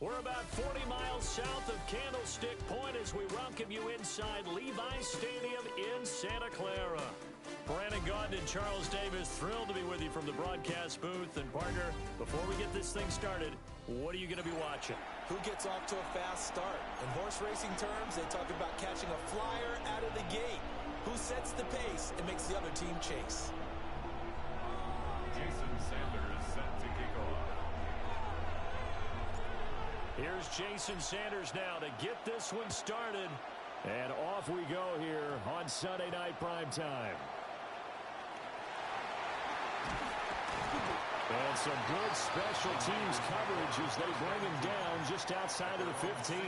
We're about 40 miles south of Candlestick Point as we welcome you inside Levi's Stadium in Santa Clara. Brandon Gaudin and Charles Davis, thrilled to be with you from the broadcast booth. And, partner, before we get this thing started, what are you going to be watching? Who gets off to a fast start? In horse racing terms, they talk about catching a flyer out of the gate. Who sets the pace and makes the other team chase? Jason Sanders set to kick off. Here's Jason Sanders now to get this one started. And off we go here on Sunday Night Primetime. And some good special teams coverage as they bring him down just outside of the 15.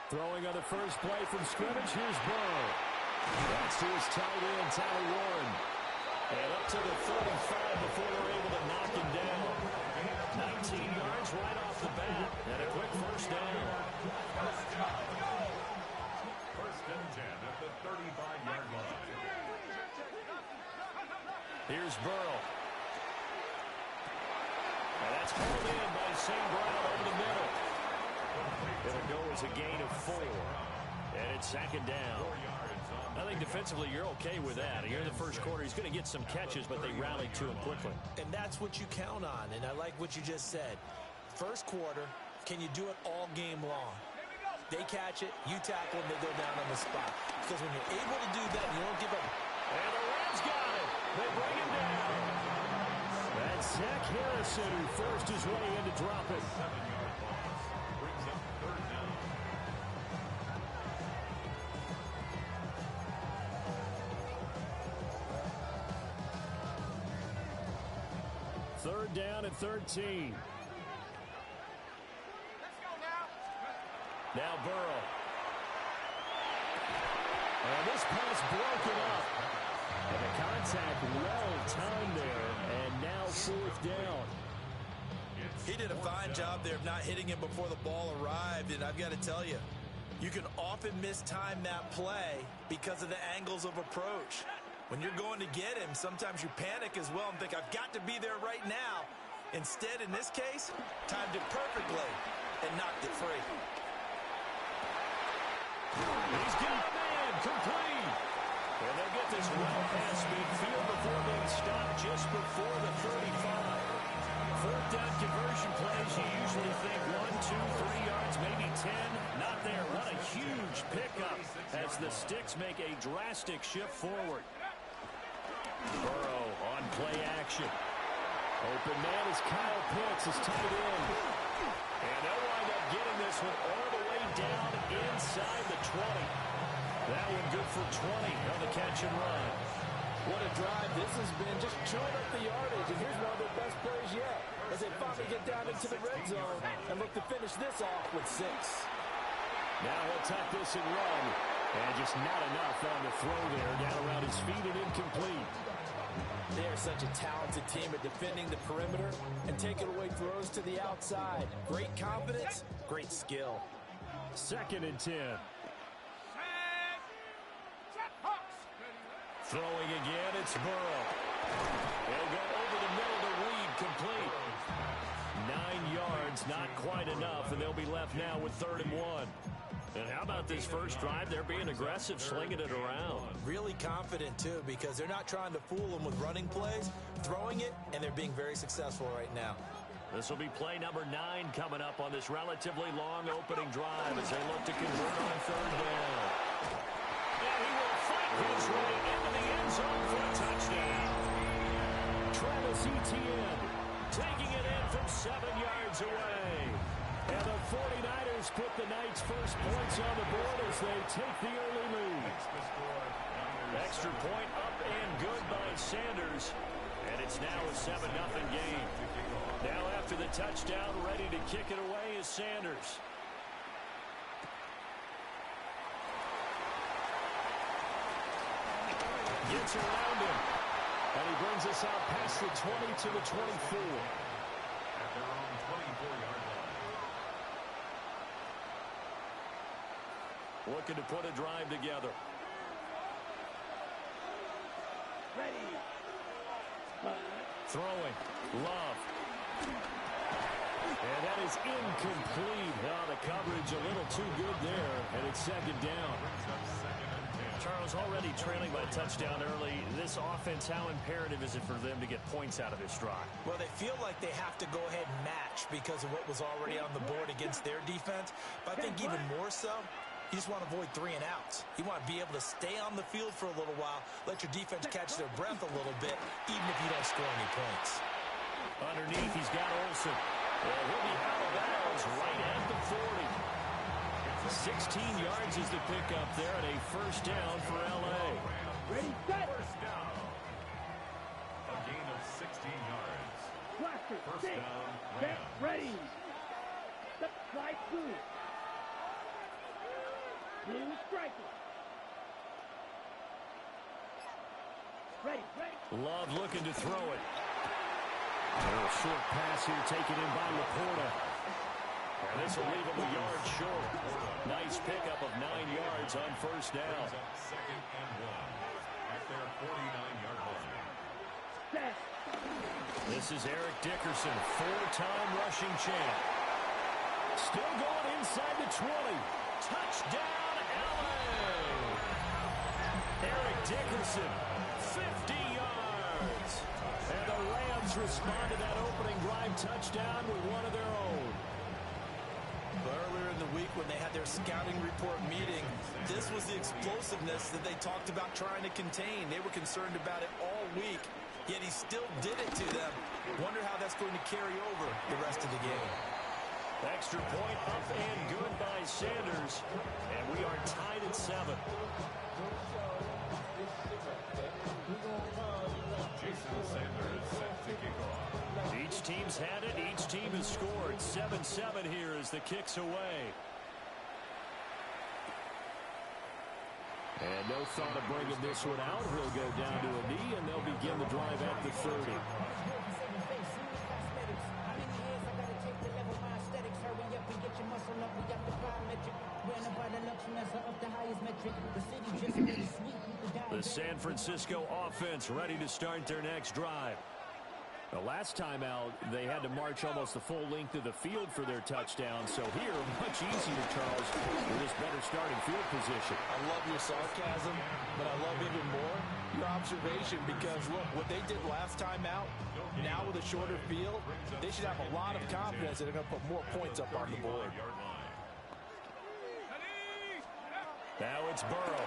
Throwing on the first play from scrimmage, here's Burrow. That's to his tight end, Tyler Warren. And up to the 35 before they're able to knock him down. 19 yards right off the bat, and a quick first down. First and 10 at the 35-yard line. Here's Burrow. And that's pulled in by St. Brown over the middle. It'll go as a gain of 4. And it's second down. I think defensively you're okay with that. Here in the first quarter, he's going to get some catches, but they rallied to him quickly. And that's what you count on, and I like what you just said. First quarter, can you do it all game long? They catch it, you tackle them, they go down on the spot. Because when you're able to do that, you don't give up. And the Rams got it. They bring him down. That's Zach Harrison who forced his way in to drop it. 7-yard loss brings up third down. Third down at 13. Now Burrow. And this pass broken up. And the contact well timed there. And now fourth down. He did a fine job there of not hitting him before the ball arrived. And I've got to tell you, you can often mistime that play because of the angles of approach. When you're going to get him, sometimes you panic as well and think, I've got to be there right now. Instead, in this case, timed it perfectly and knocked it free. He's got a man complete. And they get this well past midfield before being stopped just before the 35. Fourth down conversion plays, you usually think 1, 2, 3 yards, maybe 10. Not there. What a huge pickup as the Sticks make a drastic shift forward. Burrow on play action. Open man is Kyle Pitts, his tight end. And they'll wind up getting this one all the way down inside the 20. That one good for 20 on the catch and run. What a drive this has been, just chewing up the yardage. And here's one of their best plays yet as they finally get down into the red zone and look to finish this off with 6. Now he'll tuck this and run. And just not enough on the throw there. Down around his feet and incomplete. They are such a talented team at defending the perimeter and taking away throws to the outside. Great confidence, great skill. Second and 10. Throwing again, it's Burrow. They'll go over the middle to Reed, complete. 9 yards, not quite enough, and they'll be left now with 3rd and 1. And how about this first drive? They're being aggressive, slinging it around. Really confident, too, because they're not trying to fool them with running plays, throwing it, and they're being very successful right now. This will be play number 9 coming up on this relatively long opening drive as they look to convert on 3rd down. And he will fight his way into the end zone for a touchdown. Travis Etienne taking it in from 7 yards away. And the 49ers put the Knights' first points on the board as they take the early lead. Extra point up and good by Sanders. And it's now a 7-0 game. Now after the touchdown, ready to kick it away is Sanders. Gets around him. And he brings us out past the 20 to the 24. At their own 24-yard line. looking to put a drive together. Ready. Throwing. Love. And that is incomplete. Oh, the coverage a little too good there, and it's second down. Charles, already trailing by a touchdown early. This offense, how imperative is it for them to get points out of this drive? Well, they feel like they have to go ahead and match because of what was already on the board against their defense. But I think even more so, you just want to avoid 3 and outs. You want to be able to stay on the field for a little while, let your defense catch their breath a little bit, even if you don't score any points. Underneath, he's got Olsen. Well, he'll be out of bounds right at the 40. 16 yards is the pickup there, and a first down for L.A. Ready, set. First down. A gain of 16 yards. Cluster, First six, down, set, Rams. ready. Step, slide, blue. Blue striker. Ready, ready. Love looking to throw it. A little short pass here taken in by Laporta. And this will leave him a yard short. Nice pickup of 9 yards on first down. Second and 1 at their 49-yard line. Set. This is Eric Dickerson, 4-time rushing champ. Still going inside the 20. Touchdown, LA! Eric Dickerson, 50 yards. And the Rams respond to that opening drive touchdown with one of their own. But earlier in the week when they had their scouting report meeting, this was the explosiveness that they talked about trying to contain. They were concerned about it all week, yet he still did it to them. Wonder how that's going to carry over the rest of the game. Extra point up and good by Sanders. And we are tied at 7. Jason Sanders set to kick off. Each team's had it. Each team has scored. 7-7 here as the kick's away. And no thought of bringing this one out. He'll go down to a knee, and they'll begin the drive at the 30. The San Francisco offense ready to start their next drive. The last time out, they had to march almost the full length of the field for their touchdown. So here, much easier, Charles, with this better starting field position. I love your sarcasm, but I love even more your observation because, look, what they did last time out, now with a shorter field, they should have a lot of confidence that they're going to put more points up on the board. Now it's Burrow.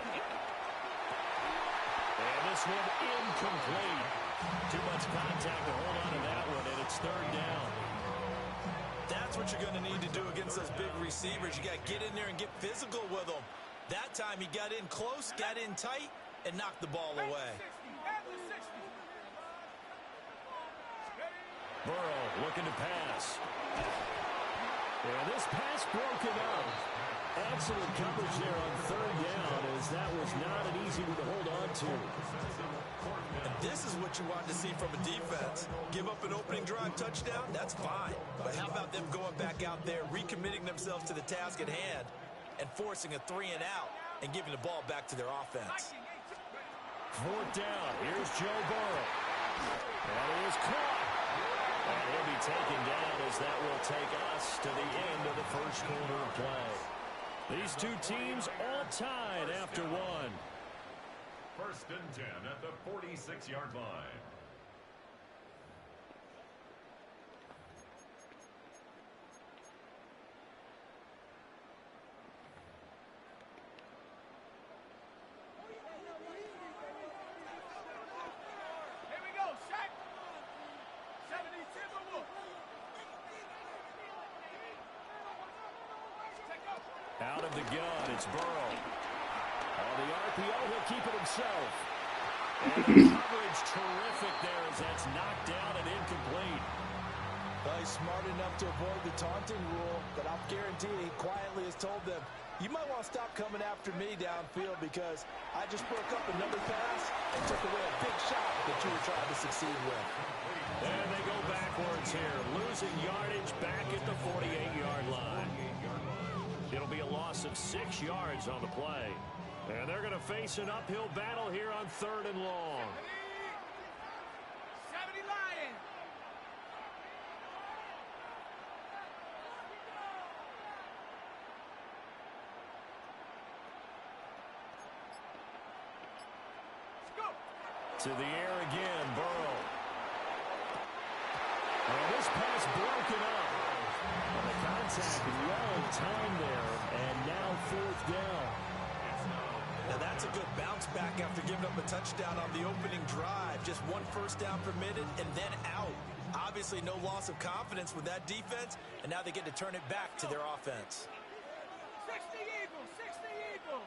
And this one incomplete. Too much contact to hold on to that one, and it's third down. That's what you're going to need to do against those big receivers. You got to get in there and get physical with them. That time he got in close, got in tight, and knocked the ball away. Burrow looking to pass. And this pass broken up. Excellent coverage there on third down, as that was not an easy one to hold on to. And this is what you want to see from a defense. Give up an opening drive touchdown, that's fine. But how about them going back out there, recommitting themselves to the task at hand, and forcing a 3 and out, and giving the ball back to their offense. Fourth down, here's Joe Burrow. That is caught. And he'll be taken down as that will take us to the end of the first quarter of play. These two teams all tied after one. First and 10 at the 46-yard line. Here we go, Shaq. 70 Timberwolves. Out of the gun, it's Burrow. On the RPO, he'll keep it himself. And the coverage terrific there as that's knocked down and incomplete. Well, he's smart enough to avoid the taunting rule, but I'll guarantee he quietly has told them, you might want to stop coming after me downfield because I just broke up another pass and took away a big shot that you were trying to succeed with. And they go backwards here, losing yardage back at the 48-yard line. It'll be a loss of 6 yards on the play. And they're going to face an uphill battle here on 3rd and long. 70 Lions. To the air again, Burrow. And this pass broken up. And the contact well timed there, and now 4th down. Now that's a good bounce back after giving up a touchdown on the opening drive. Just 1 first down permitted and then out. Obviously no loss of confidence with that defense, and now they get to turn it back to their offense. 60 Eagles, 60 Eagles.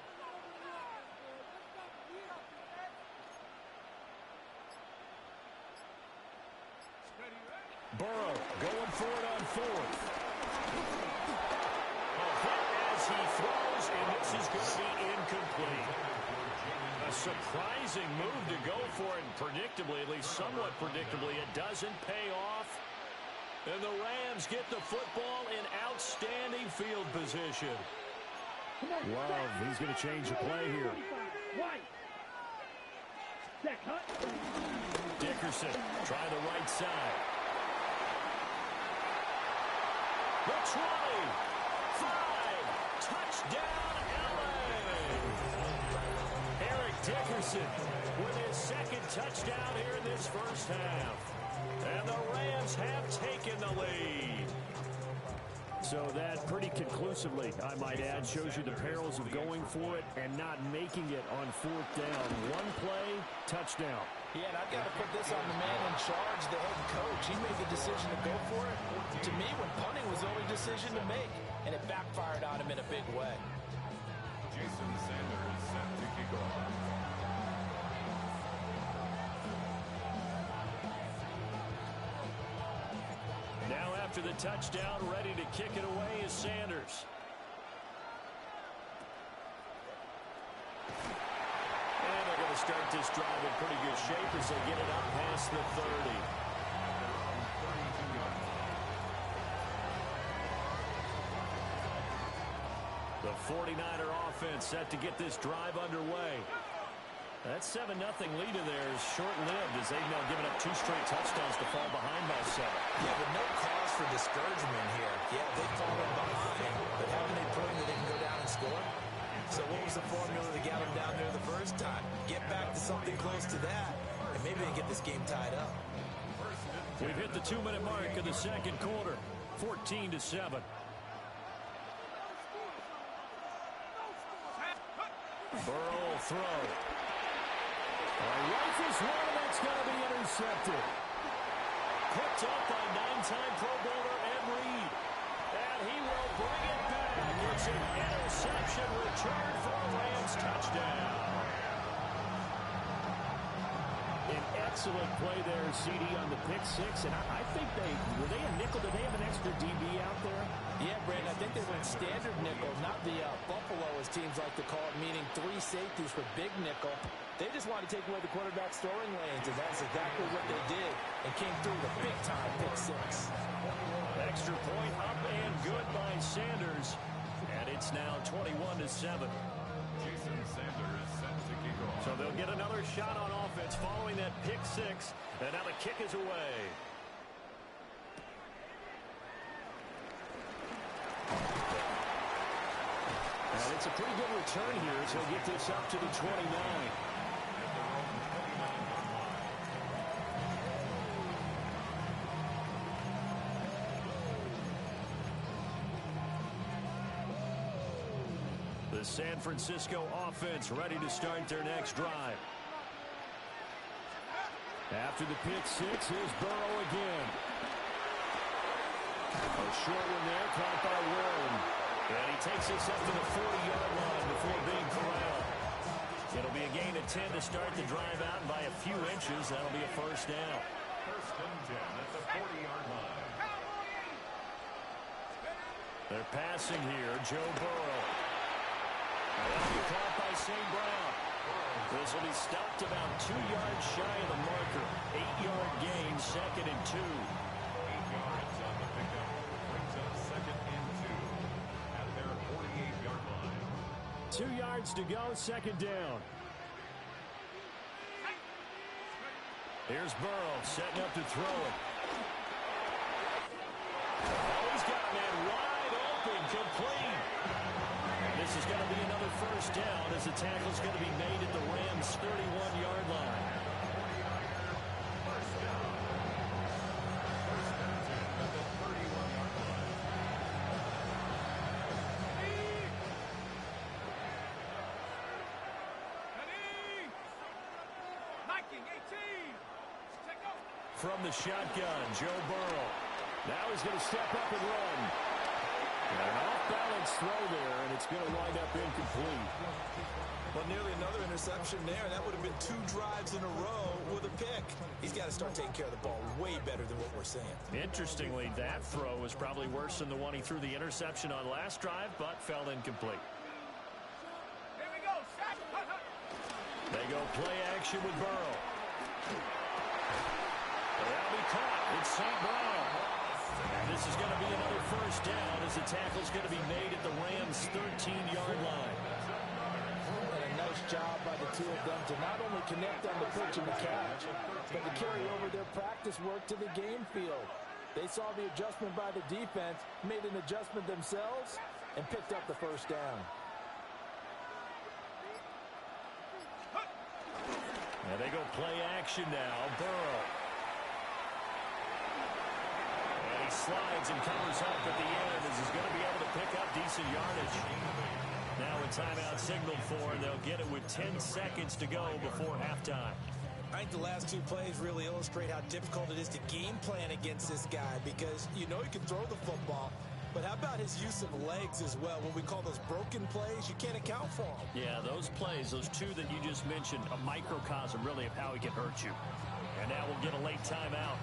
Burrow going for it on 4th. A hit as he throws, and this is going to be incomplete. A surprising move to go for it, and predictably, at least somewhat predictably, it doesn't pay off. And the Rams get the football in outstanding field position. Love, he's going to change the play here. Dickerson, try the right side. The 20, 5, touchdown LA. Eric Dickerson with his 2nd touchdown here in this first half. And the Rams have taken the lead. So that pretty conclusively, I might add, shows you the perils of going for it and not making it on 4th down. 1 play, touchdown. Yeah, and I've got to put this on the man in charge, the head coach. He made the decision to go for it. To me, when punting was the only decision to make, and it backfired on him in a big way. Jason Sanders set to kick off. Now after the touchdown, ready to kick it away is Sanders. And they're going to start this drive in pretty good shape as they get it up past the 30. The 49er offense set to get this drive underway. That 7-0 lead in there is short-lived as they've now given up 2 straight touchdowns to fall behind by 7. Yeah, but no cause for discouragement here. Yeah, they've fallen behind, but haven't they proven that they can go down and score? So what was the formula that got them down there the first time? Get back to something close to that, and maybe they get this game tied up. We've hit the 2-minute mark of the 2nd quarter, 14-7. Burrow will throw. Rifles one, that's going to be intercepted. Picked up by 9-time Pro Bowler Ed Reed. And he will bring it back. It's an interception return for a Rams touchdown. An excellent play there, CD, on the pick 6. And I think were they a nickel? Did they have an extra DB out there? Yeah, Brandon, I think they went standard nickel, not the Buffalo, as teams like to call it, meaning 3 safeties for big nickel. They just wanted to take away the quarterback's throwing lanes, and that's exactly what they did, and came through the big-time pick 6. Extra point up and good by Sanders, and it's now 21-7. Jason Sanders set to kick off. So they'll get another shot on offense following that pick 6, and now the kick is away. And it's a pretty good return here as he'll get this up to the 29. The San Francisco offense ready to start their next drive. After the pick 6, here's Burrow again. A short one there, caught by Warren. And he takes this up to the 40-yard line before being corralled. It'll be a gain of 10 to start the drive out, and by a few inches, that'll be a first down. 1st and 10 at the 40-yard line. They're passing here, Joe Burrow. That'll be caught by St. Brown. This will be stopped about 2 yards shy of the marker. 8-yard gain, 2nd and 2. 8 yards on the pickup. Brings up 2nd and 2 at their 48. seconds to go, second down. Here's Burrow setting up to throw it. Oh, he's got a man wide open, complete. This is going to be another first down as the tackle's going to be made at the Rams' 31-yard line. From the shotgun, Joe Burrow. Now he's going to step up and run. And an off-balance throw there, and it's going to wind up incomplete. Well, nearly another interception there. That would have been 2 drives in a row with a pick. He's got to start taking care of the ball way better than what we're seeing. Interestingly, that throw was probably worse than the one he threw the interception on last drive, but fell incomplete. Here we go, sack. They go play action with Burrow. That'll be caught. It's St. Brown. And this is going to be another first down as the tackle's going to be made at the Rams' 13-yard line. And a nice job by the two of them to not only connect on the pitch and the catch, but to carry over their practice work to the game field. They saw the adjustment by the defense, made an adjustment themselves, and picked up the first down. And they go play action now. Burrow. He slides and covers up at the end as he's going to be able to pick up decent yardage. Now a timeout signaled for, and they'll get it with 10 seconds to go before halftime. I think the last 2 plays really illustrate how difficult it is to game plan against this guy because you know he can throw the football, but how about his use of legs as well? What we call those broken plays, you can't account for them. Yeah, those plays, those 2 that you just mentioned, a microcosm really of how he can hurt you. And now we'll get a late timeout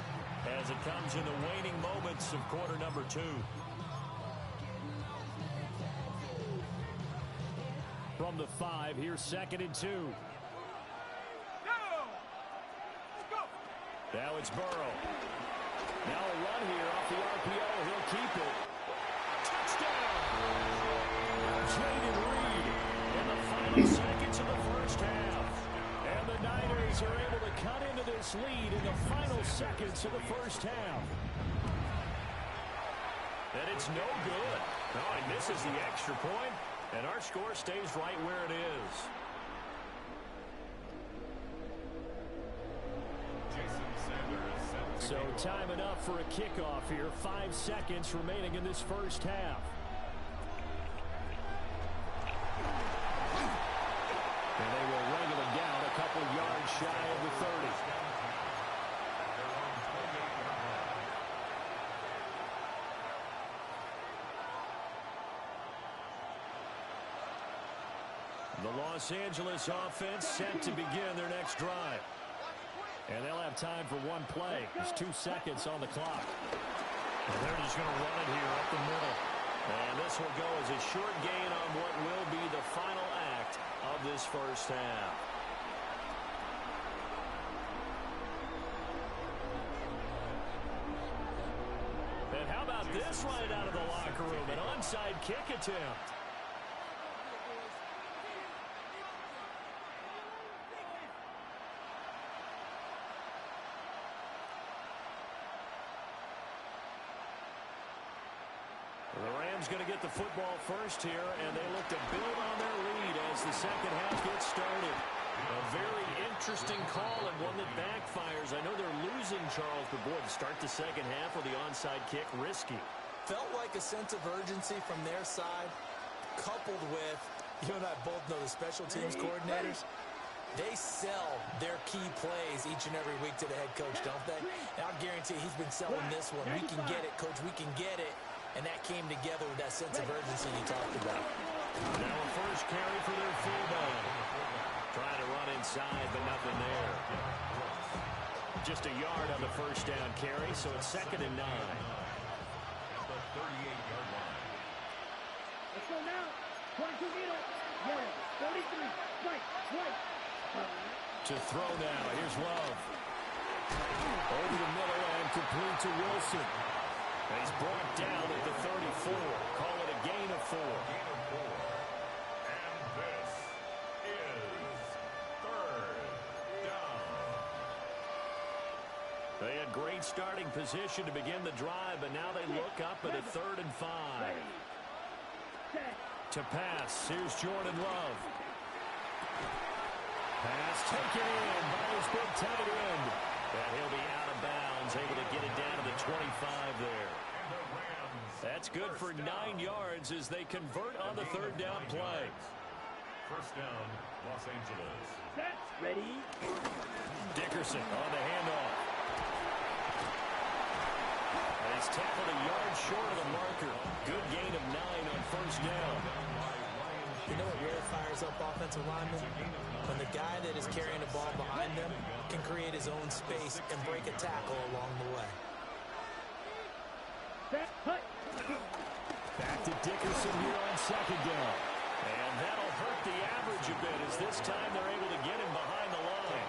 as it comes in the waning moments of quarter number 2. From the 5, here's 2nd and 2. Now it's Burrow. Now a run here off the RPO. He'll keep it. Touchdown! Jaden Reed in the final seconds of the first half. And the Niners are able to cut into this lead in the final seconds of the first half. And it's no good. No, he misses the extra point, and our score stays right where it is. So time enough for a kickoff here. 5 seconds remaining in this first half. And they will wrangle him down a couple yards shy of the 30. The Los Angeles offense set to begin their next drive. And they'll have time for 1 play. There's 2 seconds on the clock. And they're just going to run it here up the middle. And this will go as a short gain on what will be the final act of this first half. And how about this right out of the locker room? An onside kick attempt. Going to get the football first here, and they look to build on their lead as the second half gets started. A very interesting call and one that backfires. I know they're losing, Charles, but boy, to start the second half with the onside kick, risky. Felt like a sense of urgency from their side, coupled with, you and I both know the special teams coordinators. They sell their key plays each and every week to the head coach, don't they? And I'll guarantee he's been selling this one. We can get it, coach. We can get it. And that came together with that sense of urgency you talked about. Now a first carry for their fullback. Trying to run inside, but nothing there. Just a yard on the first down carry, so it's 2nd and 9. The 38-yard line. Let's go now. 22 meter. Yeah. 43. Right. To throw now. Here's Love. Over the middle and complete to Wilson. He's brought down at the 34. Call it a gain of 4. And this great starting position to begin the drive, but now they look up at a 3rd and 5. To pass, here's Jordan Love. Pass taken in by his big tight end. And he'll be out of bounds, able to get it down to the 25 there. That's good for 9 yards as they convert on the 3rd down play. First down, Los Angeles. Ready? Dickerson on the handoff. And he's tackled a yard short of the marker. Good gain of 9 on 1st down. You know what really fires up offensive linemen? When the guy that is carrying the ball behind them can create his own space and break a tackle along the way. Back to Dickerson here on 2nd down. And that'll hurt the average a bit as this time they're able to get him behind the line.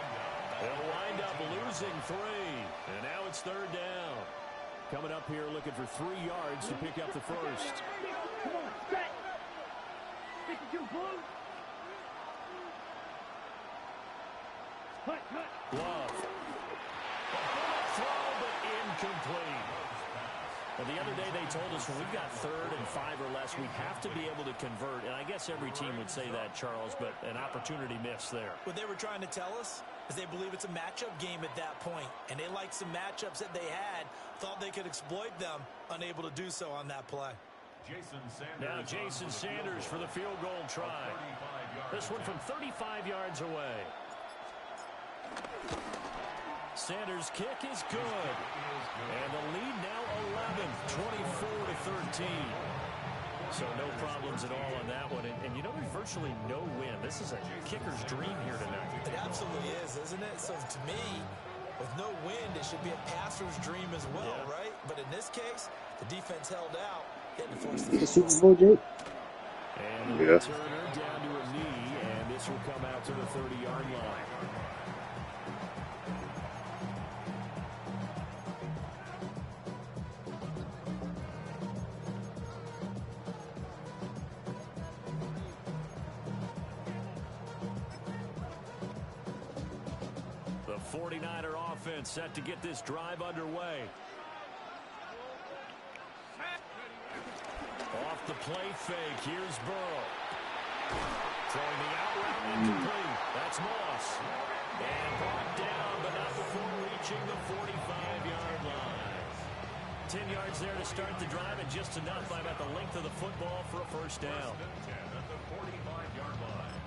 They'll wind up losing 3. And now it's 3rd down. Coming up here looking for 3 yards to pick up the first. Come on, set. 52 blue. Cut. Love. A bullet throw, but incomplete. Well, the other day they told us when we've got 3rd and 5 or less, we have to be able to convert. And I guess every team would say that, Charles, but an opportunity missed there. What they were trying to tell us is they believe it's a matchup game at that point, and they liked some matchups that they had, thought they could exploit them, unable to do so on that play. Now Jason Sanders for the field goal try. This one from 35 yards away. Sanders' kick is good. And the lead now 11, 24-13. So no problems at all on that one. And you know, there's virtually no win. This is a kicker's dream here tonight. It absolutely is, isn't it? So to me, with no wind, it should be a passer's dream as well, right? But in this case, the defense held out, getting forced the Super Bowl, Jake? And the returner down to a knee, and this will come out to the 30-yard line. The 49er offense set to get this drive underway. Off the play fake, here's Burrow. Throwing the out route incomplete. That's Moss. And brought down, but not before reaching the 45-yard line. 10 yards there to start the drive, and just enough by about the length of the football for a first down. At the 45-yard line.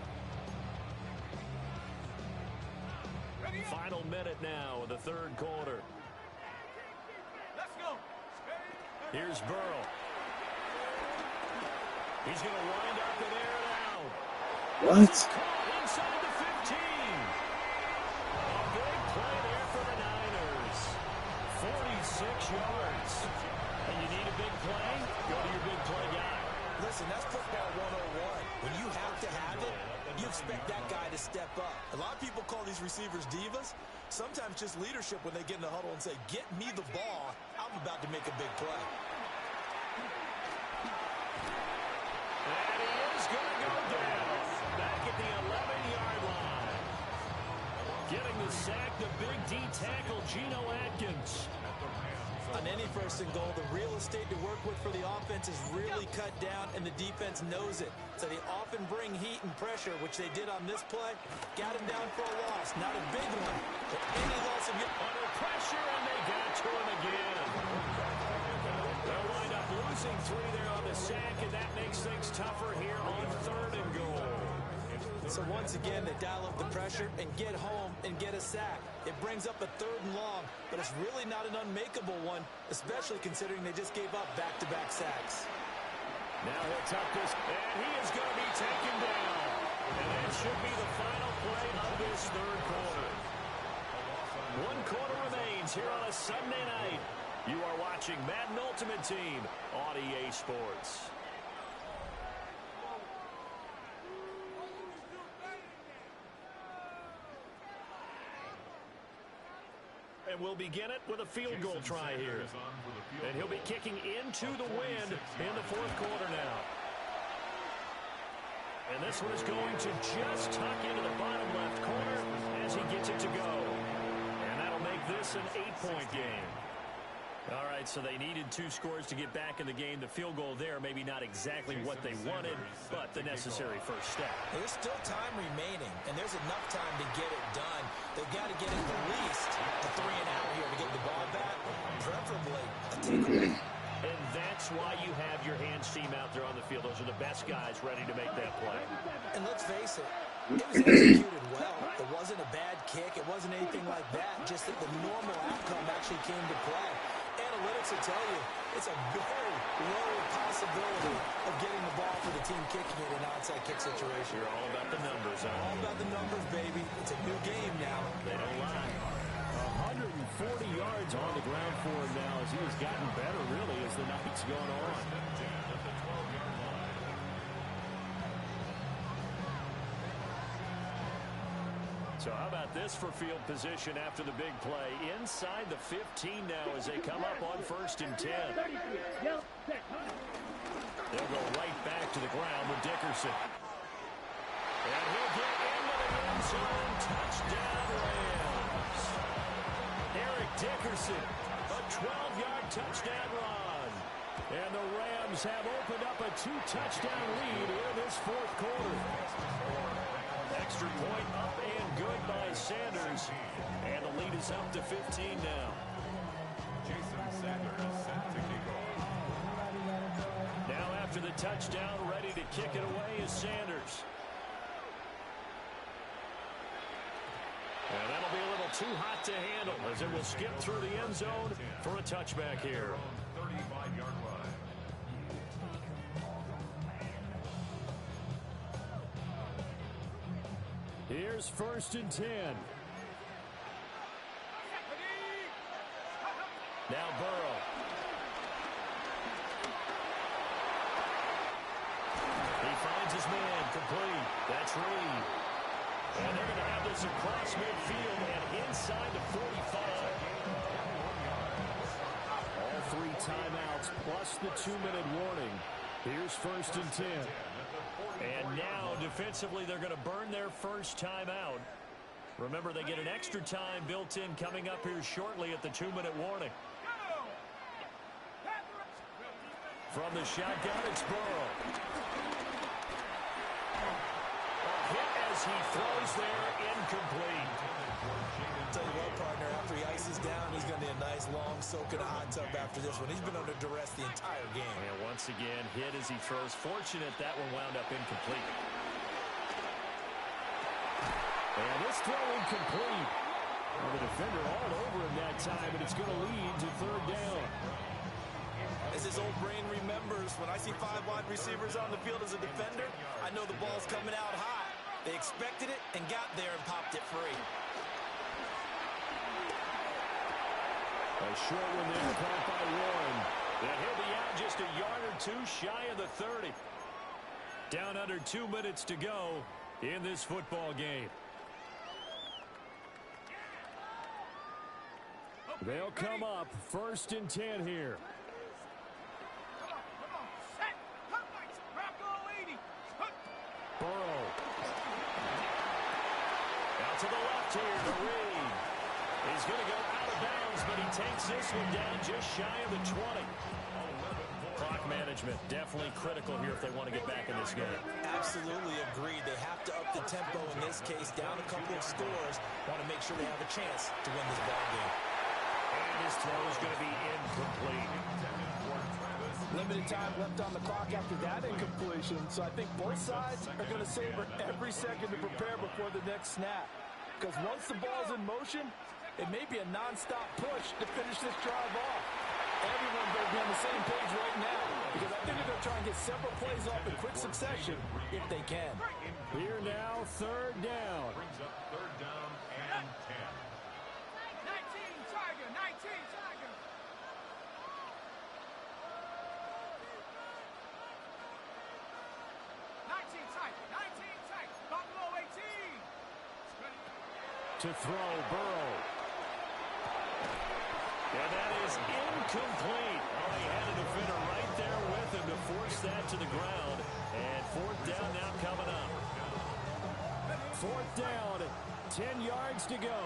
Final minute now of the 3rd quarter. Let's go. Here's Burrow. He's going to wind up and air it out. What? Inside the 15. A big play there for the Niners. 46 yards. And you need a big play? Go to your big play guy. Listen, that's football 101. When you have to have it, you expect that guy to step up. A lot of people call these receivers divas. Sometimes just leadership when they get in the huddle and say, get me the ball. I'm about to make a big play. And he is going to go down. Back at the 11-yard line. Getting the sack, the big D tackle, Geno Atkins. On any 1st and goal, the real estate to work with for the offense is really cut down, and the defense knows it. So they often bring heat and pressure, which they did on this play. Got him down for a loss. Not a big one, but any loss of under pressure, and they got to him again. They'll wind up losing 3 there on the sack, and that makes things tougher here on 3rd and goal. So once again, they dial up the pressure and get home and get a sack. It brings up a 3rd and long, but it's really not an unmakeable one, especially considering they just gave up back-to-back sacks. Now he'll tuck this, and he is going to be taken down. And that should be the final play of this 3rd quarter. 1 quarter remains here on a Sunday night. You are watching Madden Ultimate Team on EA Sports. And we'll begin it with a field goal try here. And he'll be kicking into the wind in the 4th quarter now. And this one is going to just tuck into the bottom left corner as he gets it to go. And that'll make this an 8-point game. All right, so they needed 2 scores to get back in the game. The field goal there, maybe not exactly what they wanted, but the necessary first step. There's still time remaining, and there's enough time to get it done. They've got to get at least a 3 and out here to get the ball back, preferably a takeaway. And that's why you have your hands team out there on the field. Those are the best guys ready to make that play. And let's face it, it was executed well. It wasn't a bad kick. It wasn't anything like that. Just that the normal outcome actually came to play. Analytics will tell you it's a very low possibility of getting the ball for the team kicking it in an onside kick situation. You're all about the numbers, huh? All about the numbers, baby. It's a new game now. They don't lie. 140 yards on the ground for him now as he has gotten better, really, as the night's gone on. So how about this for field position after the big play? Inside the 15 now as they come up on 1st and 10. They'll go right back to the ground with Dickerson. And he'll get into the end zone. Touchdown, Rams. Eric Dickerson, a 12-yard touchdown run. And the Rams have opened up a 2-touchdown lead in this 4th quarter. Extra point up and good by Sanders. And the lead is up to 15 now. Jason Sanders set to kick off. Now after the touchdown, ready to kick it away is Sanders. And that'll be a little too hot to handle as it will skip through the end zone for a touchback here. 35-yard line. Here's 1st and 10. Now Burrow. He finds his man complete. That's Reed. And they're going to have this across midfield and inside the 45. All 3 timeouts plus the 2-minute warning. Here's 1st and 10. And now, defensively, they're going to burn their first timeout. Remember, they get an extra time built in coming up here shortly at the 2-minute warning. From the shotgun, it's Burrow. A hit as he throws there, incomplete. Tell you what, partner, after he ices down, he's going to need a nice long soak in a hot tub after this one. He's been under duress the entire game. And once again, hit as he throws. Fortunate that one wound up incomplete. And this throw incomplete. Well, the defender all over him that time, and it's going to lead to 3rd down. As his old brain remembers, when I see 5 wide receivers on the field as a defender, I know the ball's coming out hot. They expected it and got there and popped it free. A short one there, caught by Warren. And he'll be out just a yard or 2 shy of the 30. Down under 2 minutes to go in this football game. They'll come up 1st and 10 here. Burrow. Out to the left here to Reed. He's going to go out of bounds, but he takes this one down just shy of the 20. Clock management definitely critical here if they want to get back in this game. Absolutely agreed. They have to up the tempo in this case, down a couple of scores. Want to make sure they have a chance to win this ball game. And his throw is going to be incomplete. Limited time left on the clock after that incompletion, so I think both sides are going to savor every second to prepare before the next snap. Because once the ball's in motion, it may be a non-stop push to finish this drive off. Everyone better be on the same page right now, because I think they're going to try and get several plays off in quick succession if they can. Here now, 3rd down. Brings up 3rd down and 10. 19 Tiger, 19 Tiger. 19 Tiger, 19 Tiger. Buffalo 18. To throw, Burrow. And that is incomplete. Oh, he had a defender right there with him to force that to the ground. And 4th down now coming up. 4th down, 10 yards to go.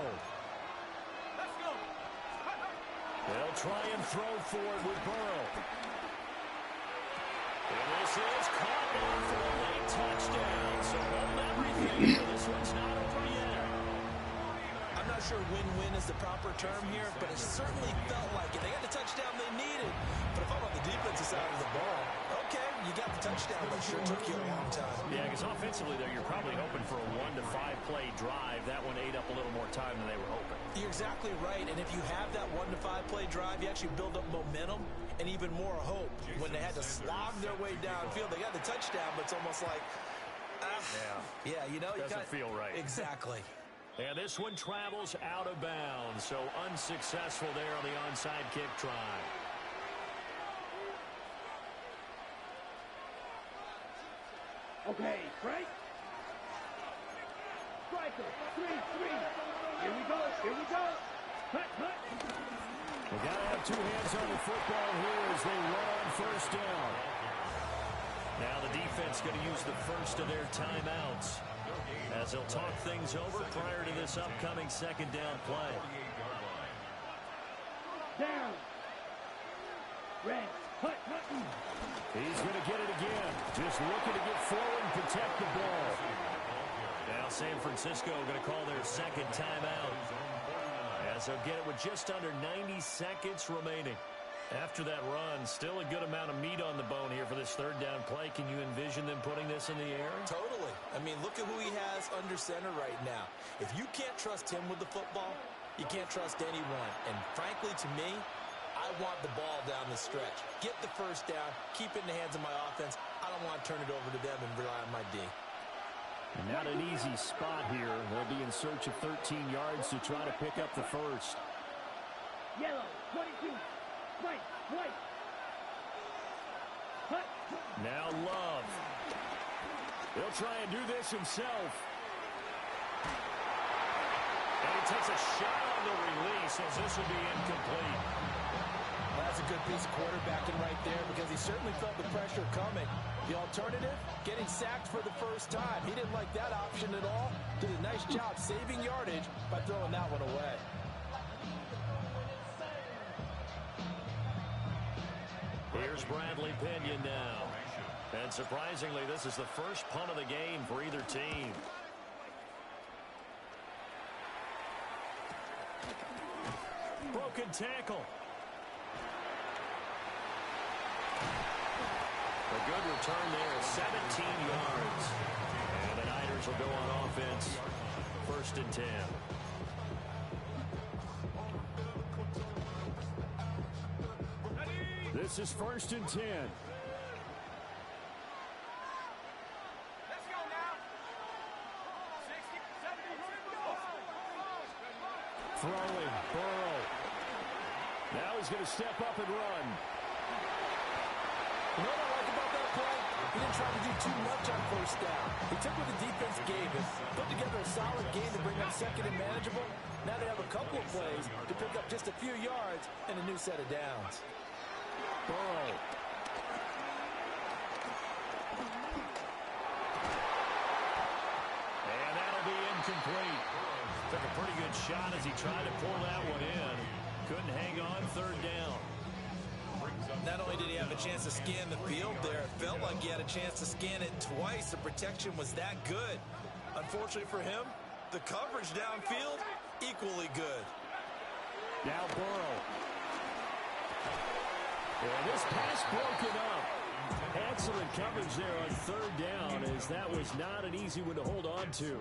Let's go. They'll try and throw for it with Burrow. And this is caught off for a late touchdown. So hold everything. This one's not over yet. I'm not sure win-win is the proper term here, but it certainly felt like it. They got the touchdown they needed. But if I'm on the defensive side of the ball, okay, you got the touchdown, but it sure took you a long time. Yeah, because offensively there, you're probably hoping for a 1 to 5 play drive. That one ate up a little more time than they were hoping. You're exactly right, and if you have that 1 to 5 play drive, you actually build up momentum and even more hope. When they had to slog their way downfield, they got the touchdown, but it's almost like, yeah, you know, doesn't feel right. Exactly. And this one travels out of bounds, so unsuccessful there on the onside kick try. Okay, Frank. Striker, 3-3. Here we go, here we go. Cut, cut. They got to have two hands on the football here as they run on first down. Now the defense going to use the first of their timeouts as they'll talk things over prior to this upcoming second down play. Down. Red. Cut, cut. He's going to get it again. Just looking to get forward and protect the ball. Now San Francisco going to call their second timeout as they'll get it with just under 90 seconds remaining. After that run, still a good amount of meat on the bone here for this third down play. Can you envision them putting this in the air? Totally. I mean, look at who he has under center right now. If you can't trust him with the football, you can't trust anyone. And frankly, to me, I want the ball down the stretch. Get the first down, keep it in the hands of my offense. I don't want to turn it over to them and rely on my D. And not an easy spot here. They'll be in search of 13 yards to try to pick up the first. Yellow, 22. White, white. Cut. Now Love. He'll try and do this himself. And he takes a shot on the release as this will be incomplete. Well, that's a good piece of quarterbacking right there because he certainly felt the pressure coming. The alternative, getting sacked for the first time. He didn't like that option at all. Did a nice job saving yardage by throwing that one away. Here's Bradley Pinion now. And surprisingly, this is the first punt of the game for either team. Broken tackle. A good return there, 17 yards. And the Niners will go on offense. 1st and 10. This is 1st and 10. Let's go now. 60, 70, Throwing, Burrow. Now he's going to step up and run. You know what I like about that play? He didn't try to do too much on first down. He took what the defense gave him, put together a solid game to bring up second and manageable. Now they have a couple of plays to pick up just a few yards and a new set of downs. Burrow. And that'll be incomplete. Took a pretty good shot as he tried to pull that one in. Couldn't hang on 3rd down. Not only did he have a chance to scan the field there, it felt like he had a chance to scan it twice. The protection was that good. Unfortunately for him, the coverage downfield, equally good. Now Burrow. And this pass broken up. Excellent coverage there on 3rd down as that was not an easy one to hold on to.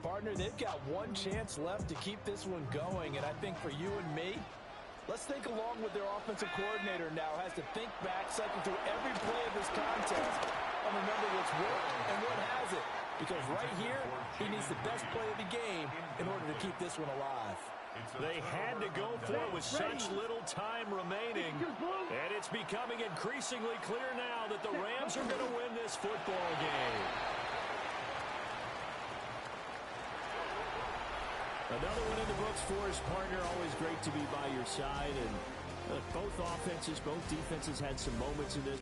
Partner, they've got one chance left to keep this one going, and I think for you and me, let's think along with their offensive coordinator now. Has to think back, cycle through every play of this contest, and remember what's worked and what hasn't. Because right here, he needs the best play of the game in order to keep this one alive. They had to go for it with such little time remaining, and it's becoming increasingly clear now that the Rams are going to win this football game. Another one in the books for his partner. Always great to be by your side. And both offenses, both defenses had some moments in this.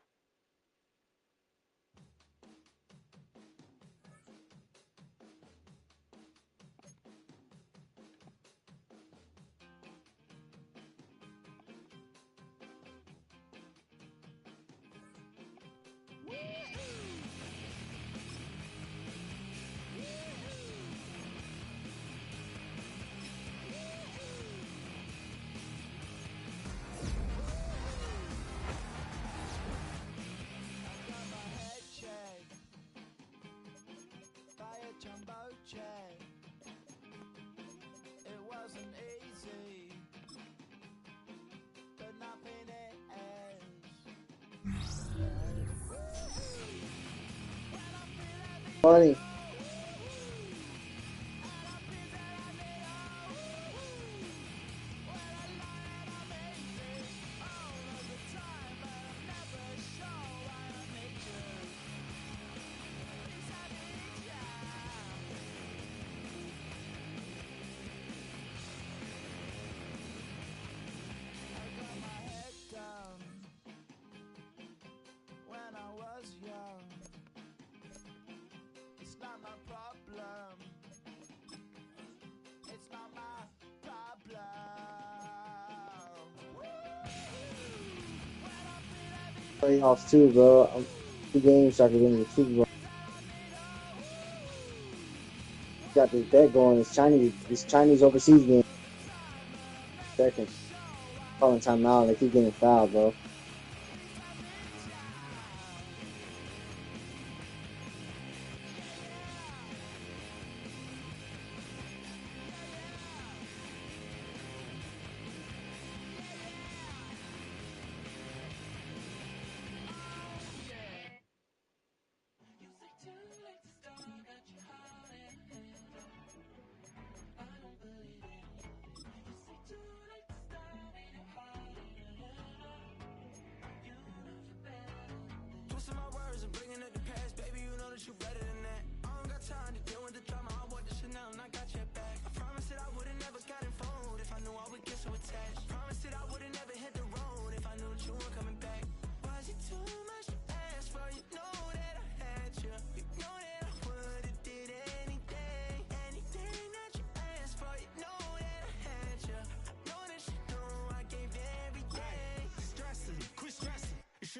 Funny. Playoffs too, bro. 2 games so I can win the Super Bowl. Got this bet going. This Chinese overseas game. Second. Calling timeout. They keep getting fouled, bro.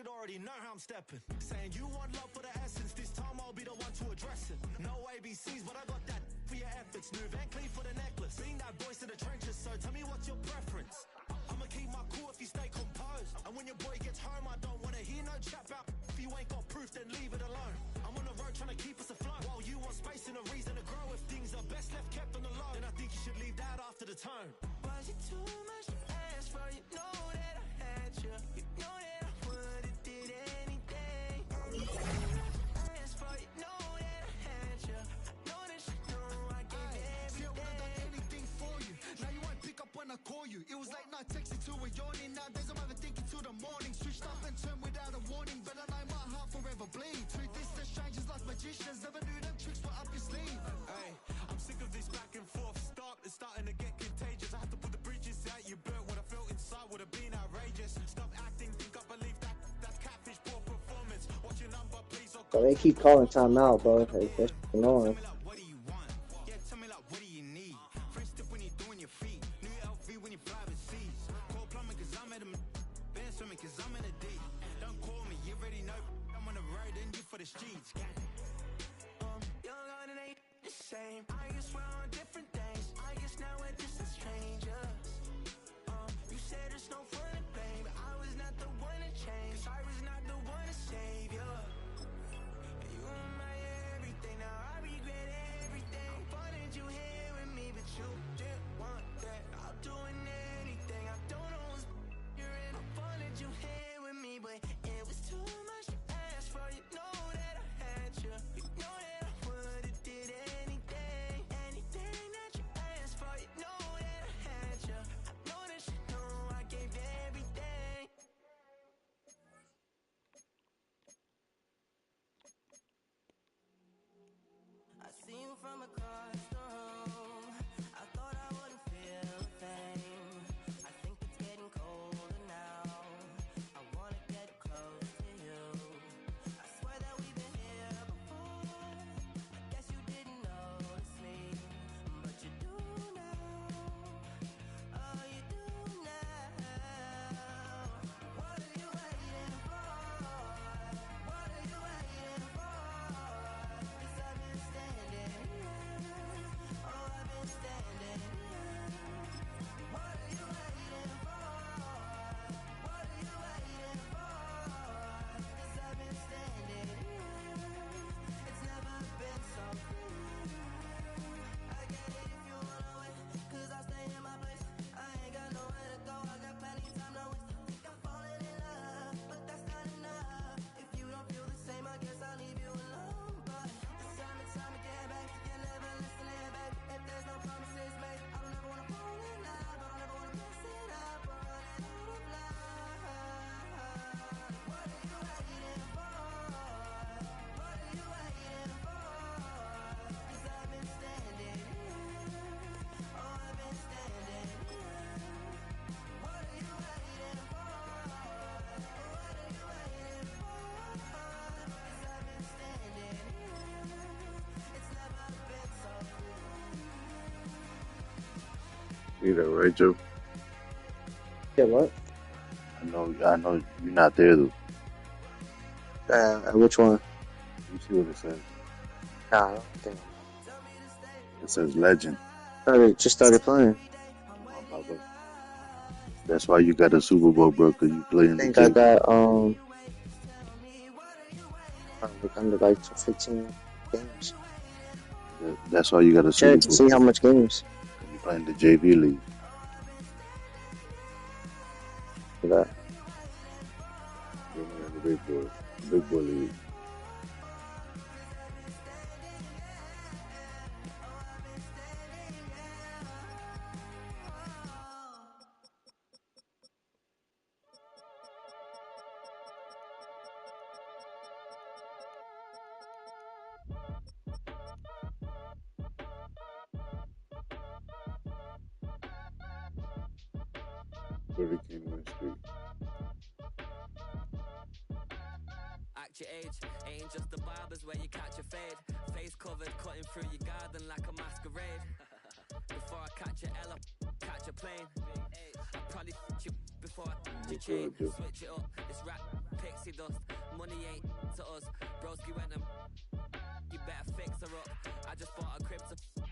Already know how I'm stepping. Saying you want love for the essence. This time I'll be the one to address it. No ABCs, but I got that for your efforts. New Van Cleef for the necklace. Being that voice in the trenches, so tell me what's your preference. I'ma keep my cool if you stay composed. And when your boy gets home, I don't wanna hear no chat about. If you ain't got proof, then leave it alone. I'm on the road trying to keep us afloat. While you want space and a reason to grow. If things are best left kept on the low, then I think you should leave that after the tone. Was it too much to ask for? You know that I had you. You know that I call you. It was like night texting to a yawning. Nowadays I'm even thinking till the morning. Switched up and turned without a warning. But I know my heart forever bleed. Truth is that strangers like magicians. Never knew them tricks were up your sleeve. Hey, I'm sick of this back and forth. It's starting to get contagious. I had to put the bridges out you burnt. What I felt inside would have been outrageous. Stop acting, think I believe that catfish poor performance. What's your number, please? So they keep calling timeout, bro. That's annoying. I guess we're on different things. I guess now we're distant strangers. You said there's no fun to blame, but I was not the one to change. 'Cause I was not the one to save you. You were my everything. Now I regret everything. I wanted you here with me, but you didn't want that. I'll do anything. I don't know what's you're in. I wanted you here with me, but it was too much to ask for. You know that I had you. You know that I would have did it. From across the room, I thought I wouldn't feel a thing. I think it's getting colder now. I wanna get close to you. I swear that we've been here before. I guess you didn't notice me, but you do now. Oh, you do now. What are you waiting for? What are you waiting for? 'Cause I've been standing here See that, right, Joe? Yeah, what? I know you're not there though. Which one? You see what it says? Nah, I don't think. It says legend. Just started playing. That's why you got a Super Bowl, bro, because you play I in the think I JV. got under like 15 games. That's why you got a Super Check, Bowl. see how much games. You play in the JV league. For that. You're not in the big boy league. Hurricane West Street. Act your age, ain't just the barbers where you catch a fade. Face covered, cutting through your garden like a masquerade. Before I catch a L, catch a plane. I probably you before I your chain. Switch it up, it's rap, pixie dust. Money ain't to us. Broski went and